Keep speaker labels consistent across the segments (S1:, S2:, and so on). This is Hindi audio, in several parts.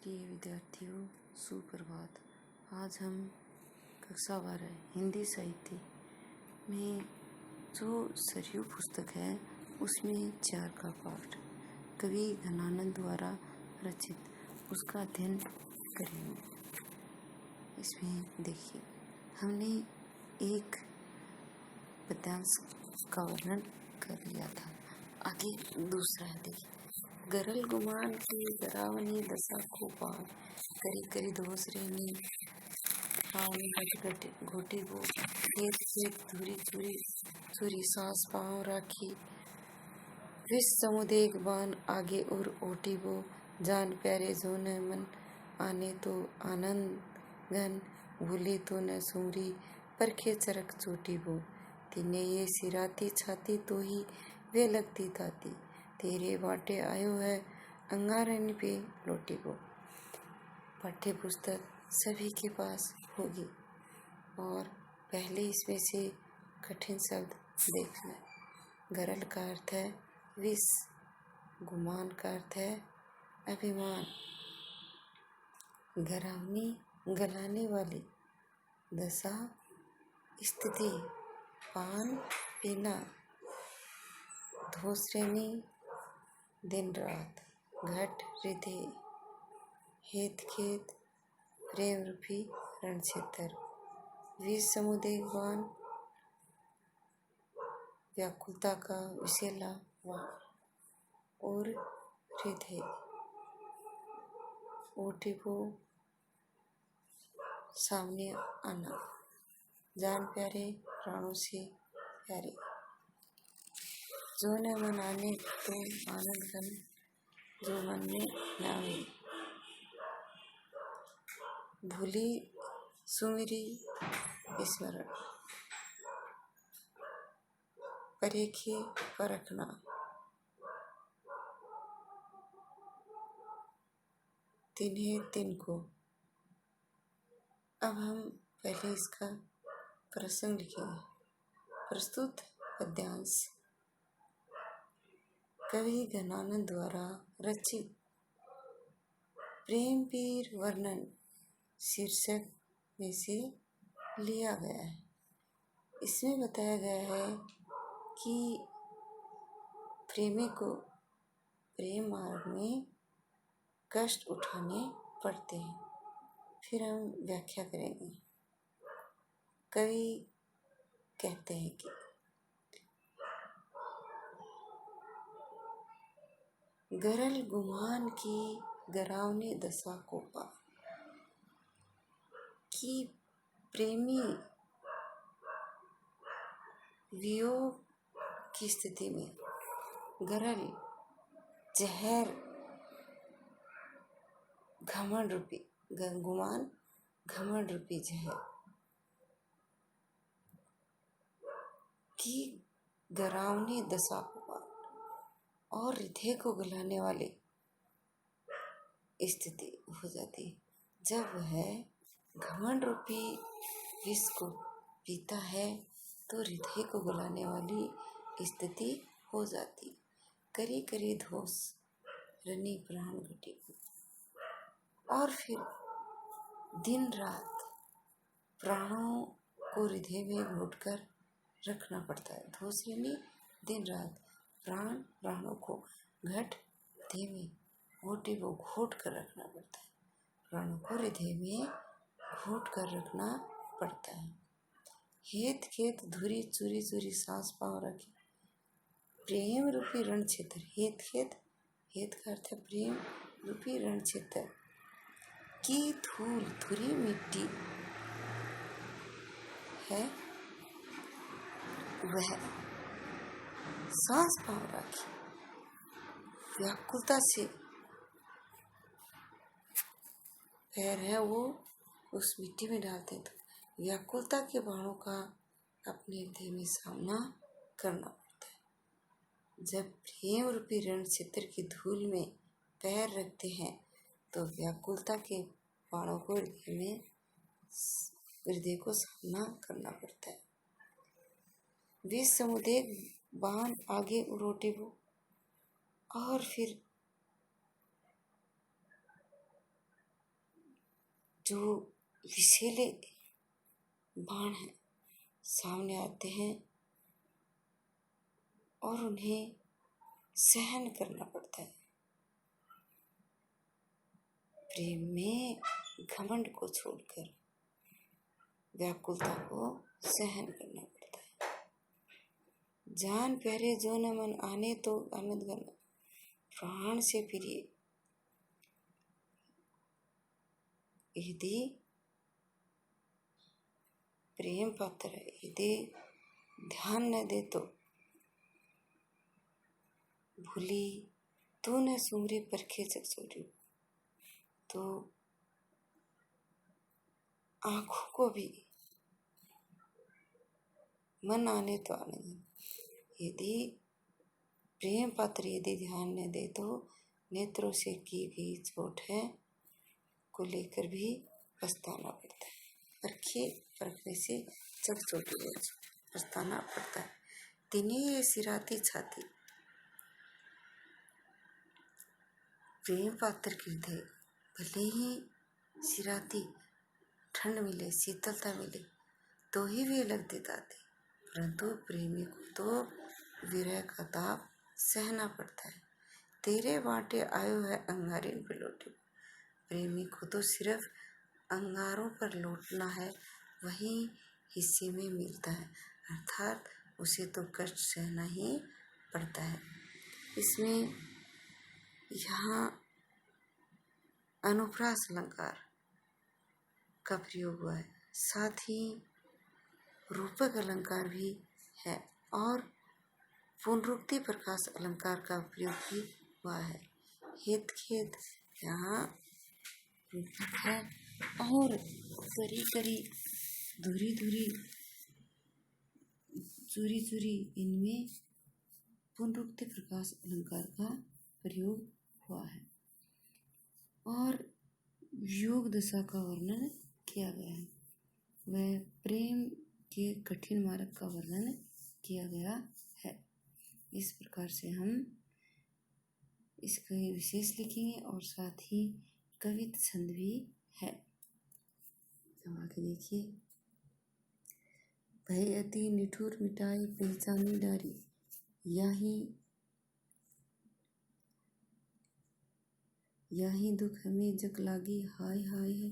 S1: प्रिय विद्यार्थियों, सुप्रभात। आज हम कक्षा 12 हिंदी साहित्य में जो सरयू पुस्तक है उसमें 4 का पाठ कवि घनानंद द्वारा रचित उसका अध्ययन करेंगे। इसमें देखिए, हमने एक पद्यांश का वर्णन कर लिया था। आगे दूसरा है, देखिए, गरल गुमान की डरावनी दशा को पार करी करी दोसरे घोटी वो खेत खेत धुरी चुरी चुरी सांस पाँव राखी विष समुदेग बान आगे और ओटी वो जान प्यारे जो न मन आने तो आनंद घन भूले तो न सूरी परखे चरक चोटी वो तिने ये सिराती छाती तो ही वे लगती ताती तेरे बाटे आयो है अंगारन पे लोटी को। पाठ्य पुस्तक सभी के पास होगी और पहले इसमें से कठिन शब्द देख लें। गरल का अर्थ है विष, गुमान का अर्थ है अभिमान, गरावनी गलाने वाली, दशा स्थिति, पान पीना, धोश्रेणी दिन रात, घट रिधि, हेत खेत, प्रेम रूपी रण क्षेत्र, विष समुदेग बान व्याकुलता का विषैला वार और रिधि ओटिपो सामने आना, जान प्यारे प्राणों से प्यारे, जो न मन आने तो आनंद घन जो मन में न आवे, भूली सुमिरी स्मरण, परेखे परखना, तिन्हें तिनको। अब हम पहले इसका प्रसंग लिखेंगे। प्रस्तुत पद्यांश कवि घनानंद द्वारा रचित प्रेम पीर वर्णन शीर्षक में से लिया गया है। इसमें बताया गया है कि प्रेमी को प्रेम मार्ग में कष्ट उठाने पड़ते हैं। फिर हम व्याख्या करेंगे। कवि कहते हैं कि गरल गुमान की गरावनी दशा को पार, कि प्रेमी वियोग की स्थिति में गरल जहर घमंड रूपी गुमान घमंड रूपी जहर की गरावनी दशा को पार और हृदय को गलाने वाली स्थिति हो जाती है जब वह घमंड रूपी विष को पीता है तो हृदय को गलाने वाली स्थिति हो जाती। करी करी धोस रनी प्राण घटी और फिर दिन रात प्राणों को हृदय में घोटकर रखना पड़ता है। धोस रनी दिन रात प्राणों को घट हृदय में घोटे को घोट कर रखना पड़ता है। प्राणों को हृदय में घोट कर रखना पड़ता है। हेत खेत धुरी चुरी चुरी सांस पाँव रखी, प्रेम रूपी रण क्षेत्र। हेत खेत, हेत का अर्थ है प्रेम रूपी रण क्षेत्र की धूल धुरी मिट्टी है वह सांस पाँव रखी, व्याकुलता से पैर है वो उस मिट्टी में डालते तो व्याकुलता के बाणों का अपने हृदय में सामना करना पड़ता है। जब प्रेम रूपी रण क्षेत्र की धूल में पैर रखते हैं तो व्याकुलता के बाणों को हृदय को सामना करना पड़ता है। विष समुदेग बाण आगे उरोटे वो और फिर जो विषैले बाण हैं सामने आते हैं और उन्हें सहन करना पड़ता है। प्रेम में घमंड को छोड़कर व्याकुलता को सहन करना पड़ता है। जान प्यारे जो न मन आने तो आनंद करना, प्राण से प्रिय यदि प्रेम पात्र है, यदि ध्यान न दे तो भूली तू न सुमरे परखे चकचोरी, तो आंखों को भी मन आने तो आनंद, यदि प्रेम पात्र यदि ध्यान न दे तो नेत्रों से की गई चोट है को लेकर भी पछताना पड़ता है। परखने से चकचोटी हो पछताना पड़ता है। तिन्हें ये सिराती छाती, प्रेम पात्र के हृदय भले ही सिराती ठंड मिले, शीतलता मिले तो ही वे लग देता थे, परंतु प्रेमी को तो विरह का ताप सहना पड़ता है। तेरे बाटे आयो है अंगारिन पे लौटे, प्रेमी को तो सिर्फ अंगारों पर लौटना है, वही हिस्से में मिलता है, अर्थात उसे तो कष्ट सहना ही पड़ता है। इसमें यहाँ अनुप्रास अलंकार का प्रयोग हुआ है, साथ ही रूपक अलंकार भी है और पुनरुक्ति प्रकाश अलंकार का प्रयोग भी हुआ है। हेत खेत यहाँ रूपक है और करी करी धुरी धुरी चूरी चूरी इनमें पुनरुक्ति प्रकाश अलंकार का प्रयोग हुआ है और योग दशा का वर्णन किया गया है। वह प्रेम के कठिन मार्ग का वर्णन किया गया है। इस प्रकार से हम इसका विशेष लिखेंगे और साथ ही कवित छंद भी है। आगे देखिए, भय अति निठुर मिटाए पहचानी डारी, यही दुख हमें जग लागी, हाय हाय है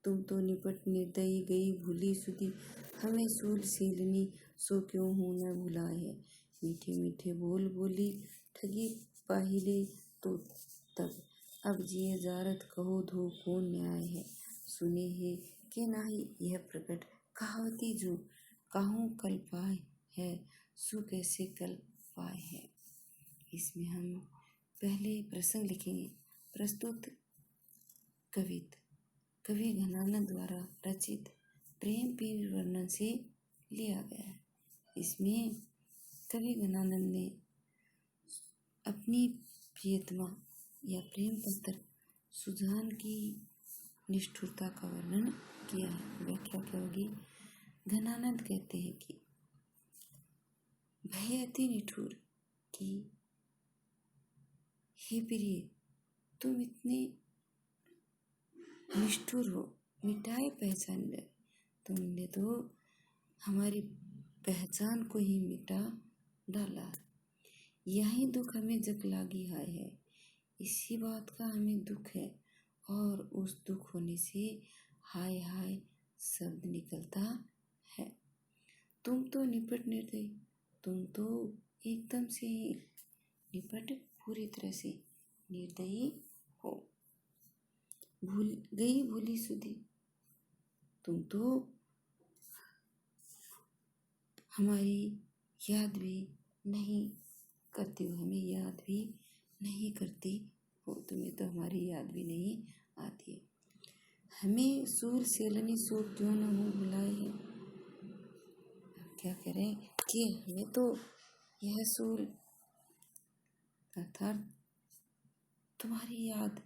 S1: तुम तो निपट निर्दयी गई भूली सुधी, हमें सूल सीलनी सो क्यों हो न भुलाए है, मीठे मीठे बोल बोली ठगी पाहिले तो तब, अब जिए जारत कहो धो कौन न्याय है, सुने है कि नाही यह प्रकट कहावती जो, काहू कल पाए है सु कैसे कल पाए है। इसमें हम पहले प्रसंग लिखेंगे। प्रस्तुत कवित कवि घनानंद द्वारा रचित प्रेम पीर वर्णन से लिया गया है। इसमें कवि घनानंद ने अपनी प्रियतमा या प्रेम पत्र सुजान की निष्ठुरता का वर्णन किया है। व्याख्या क्या होगी? घनानंद कहते हैं कि भय अति निठुर की हे प्रिय तुम इतने निष्ठुर हो, मिटाए पहचान ले, तुमने तो हमारी पहचान को ही मिटा डाला, यही दुख हमें जग लागी हाय है, इसी बात का हमें दुख है और उस दुख होने से हाय हाय शब्द निकलता है। तुम तो निपट निर्दयी, तुम तो एकदम से ही निपट पूरी तरह से निर्दयी हो, भूल गई भूली सुधी, तुम तो हमारी याद भी नहीं करती हो, हमें याद भी नहीं करती हो, तुम्हें तो हमारी याद भी नहीं आती है, हमें सूल सेलनी सो क्यों न हो भुलाए है। क्या करें कि हमें तो यह सूल अर्थात तुम्हारी याद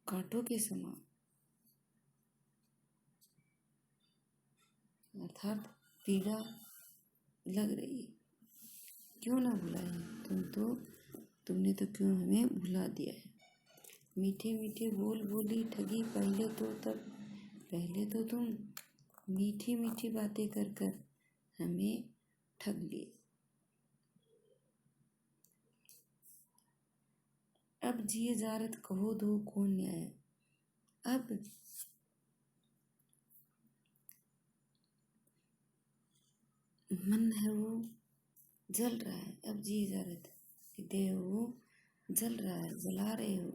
S1: कांटों के समान अर्थात पीड़ा लग रही है, क्यों ना भुलाए, तुमने तो क्यों हमें भुला दिया है। मीठे मीठे बोल बोली ठगी पहले तो तब, पहले तो तुम मीठी मीठी बातें कर कर हमें ठग लिए, अब जिए जारत कहो दो कौन न्याय। अब मन है वो जल रहा है, अब जिए जारत हृदय वो जल रहा है, जला रहे हो,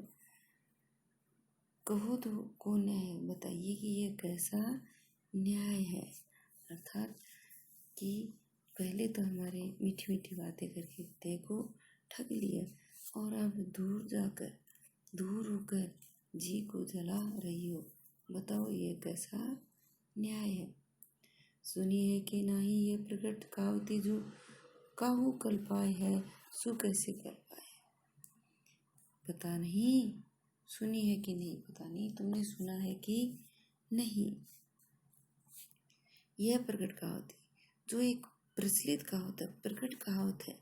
S1: कहो तो कौन न्याय, बताइए कि ये कैसा न्याय है। अर्थात कि पहले तो हमारे मीठी मीठी बातें करके हृदय को ठग लिया और अब दूर होकर जी को जला रही हो, बताओ ये कैसा न्याय है। सुनी है कि नाही ये प्रकट कहावती जो काहू कल पाए है सु कैसे कर पाए। पता नहीं सुनी है कि नहीं, पता नहीं तुमने सुना है कि नहीं। यह प्रकट कहावत जो एक प्रचलित कहावत है, प्रकट कहावत है,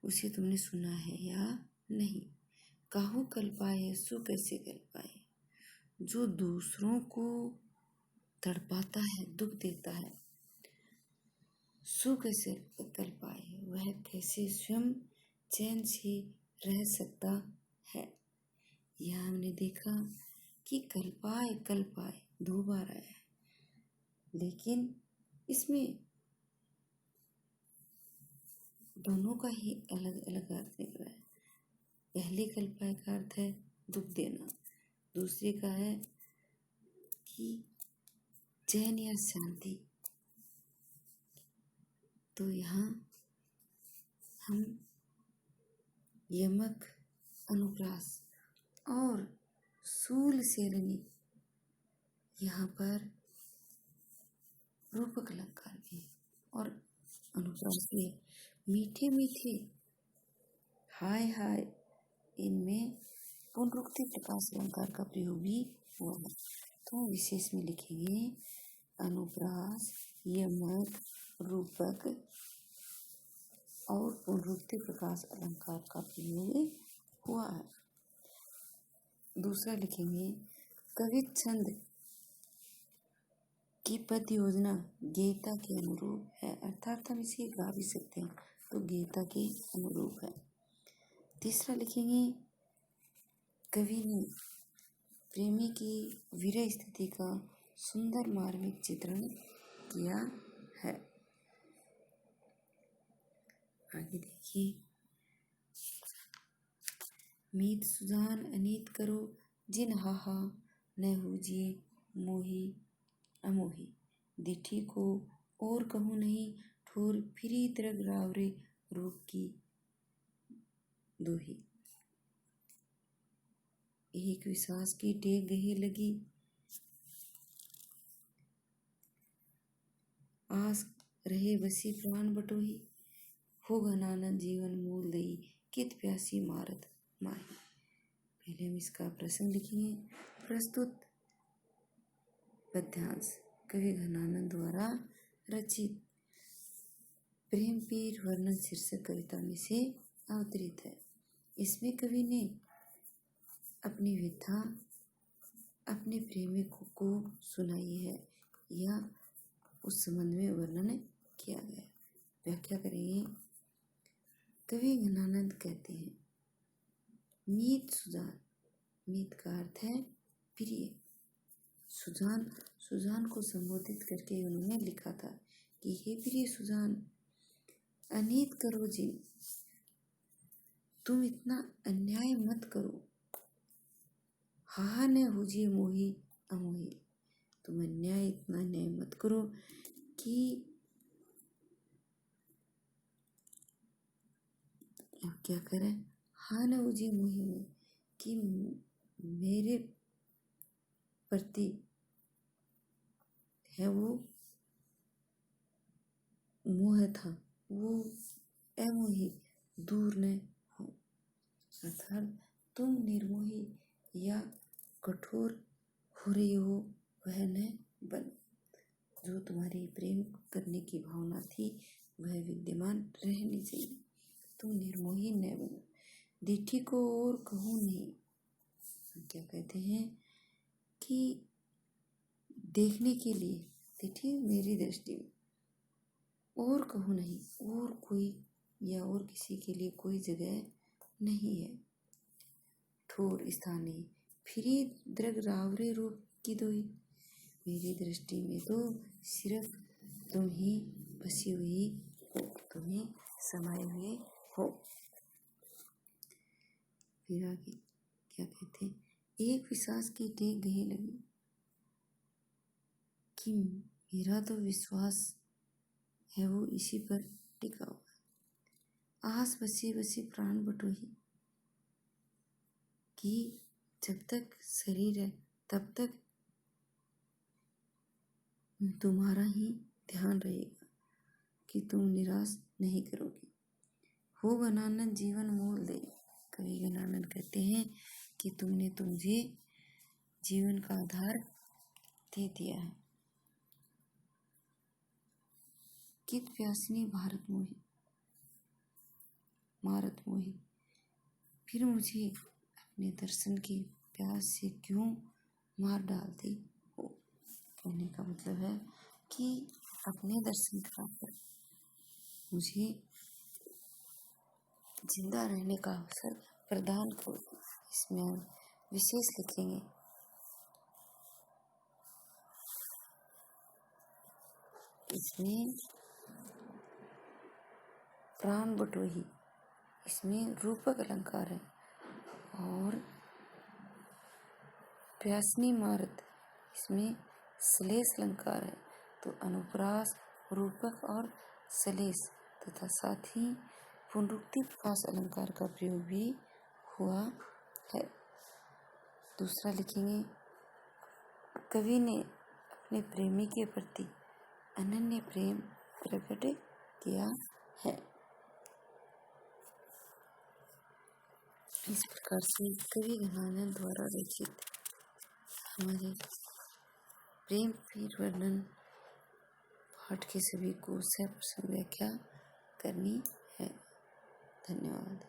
S1: उसे तुमने सुना है या नहीं। काहू कल पाए सु कैसे कर पाए, जो दूसरों को तड़पाता है, दुख देता है, सु कैसे कर पाए, वह कैसे स्वयं चैन से रह सकता है। यह हमने देखा कि कल पाए दो बार आया है, लेकिन इसमें दोनों का ही अलग अलग अर्थ निकला है। पहले कल पाए का अर्थ है दुख देना, दूसरे का है कि चैन या शांति। तो यहाँ हम यमक, अनुप्रास और शूल शेरनी, यहाँ पर रूपक अलंकार भी और अनुप्रास भी, मीठे मीठे हाय हाय, इनमें पुनरुक्ति प्रकाश अलंकार का प्रयोग भी हुआ है। तो विशेष में लिखेंगे अनुप्रास, यमक, रूपक और पुनरुक्ति प्रकाश अलंकार का प्रयोग हुआ है। दूसरा लिखेंगे कवित छंद की पद योजना गीता के अनुरूप है, अर्थात हम इसे गा भी सकते हैं तो गीता के अनुरूप है। तीसरा लिखेंगे कवि ने प्रेमी की विरह स्थिति का सुंदर मार्मिक चित्रण किया है। आगे देखिए, मीत सुजान अनीत करो जिन हाहा न हुजिए मोही अमोही, दिठी को और कहूँ नहीं ठोर फिरी तरग रावरे रूप की दोही। एक विश्वास की टेक गही लगी, आस रहे बसी प्राण बटोही, हो घनानंद जीवन मूल दई कित प्यासी मारत माही। पहले हम इसका प्रसंग लिखेंगे। प्रस्तुत पद्यांश कवि घनानंद द्वारा रचित प्रेम पीर वर्णन शीर्षक कविता में से अवतरित है। इसमें कवि ने अपनी व्यथा अपने प्रेमिक को सुनाई है या उस संबंध में वर्णन किया गया। व्याख्या करेंगे। कवि घनानंद कहते हैं मीत सुजान, मीत का अर्थ है प्रिय, सुजान को संबोधित करके उन्होंने लिखा था कि हे प्रिय सुजान, अनीत करो जिन, तुम इतना अन्याय मत करो, हा न हुजिए मोही अमोही, तुम इतना अन्याय मत करो कि क्या करें, हा न हुजिए मोही अमोही, कि मेरे प्रति है वो मोह था, वो अमोही दूर न हो, अर्थात तुम निर्मोही या कठोर हो रही हो वह न बन, जो तुम्हारी प्रेम करने की भावना थी वह विद्यमान रहनी चाहिए, तुम निर्मोही न बनो। दिठी को और कहूँ नहीं, क्या कहते हैं कि देखने के लिए तिथि मेरी दृष्टि में और कहूँ नहीं, और कोई या और किसी के लिए कोई जगह नहीं है। ठोर स्थाने फिरी दृग रावरे रूप की दोई, मेरी दृष्टि में तो सिर्फ तुम ही बसी हुई हो, तुम ही समाये हुए हो। फिर आगे क्या कहते हैं, एक पिशाच की टेक गही लगी कि मेरा तो विश्वास है वो इसी पर टिका हुआ है। आस बसी बसी प्राण बटोही कि जब तक शरीर है तब तक तुम्हारा ही ध्यान रहेगा कि तुम निराश नहीं करोगे। हो गणानन जीवन मोल दे, कवि गणानन कहते हैं कि तुमने मुझे जीवन का आधार दे दिया है। कित प्यासिनी भारत मोही मारत मोही, फिर मुझे अपने दर्शन की प्यास से क्यों मार डालते हो। कहने का मतलब है कि अपने दर्शन कराकर मुझे जिंदा रहने का अवसर प्रदान करो। इसमें हम विशेष लिखेंगे, इसमें प्राण बटोही, इसमें रूपक अलंकार है, और प्यासनी मारत इसमें श्लेष अलंकार है। तो अनुप्रास, रूपक और श्लेष तथा साथ ही पुनरुक्ति प्रकाश अलंकार का प्रयोग भी हुआ है। दूसरा लिखेंगे, कवि ने अपने प्रेमी के प्रति अनन्य प्रेम प्रकट किया है। इस प्रकार से कवि गणानन द्वारा रचित हमारे प्रेम पीर वर्णन पाठ के सभी को सप्रसंग व्याख्या करनी है। धन्यवाद।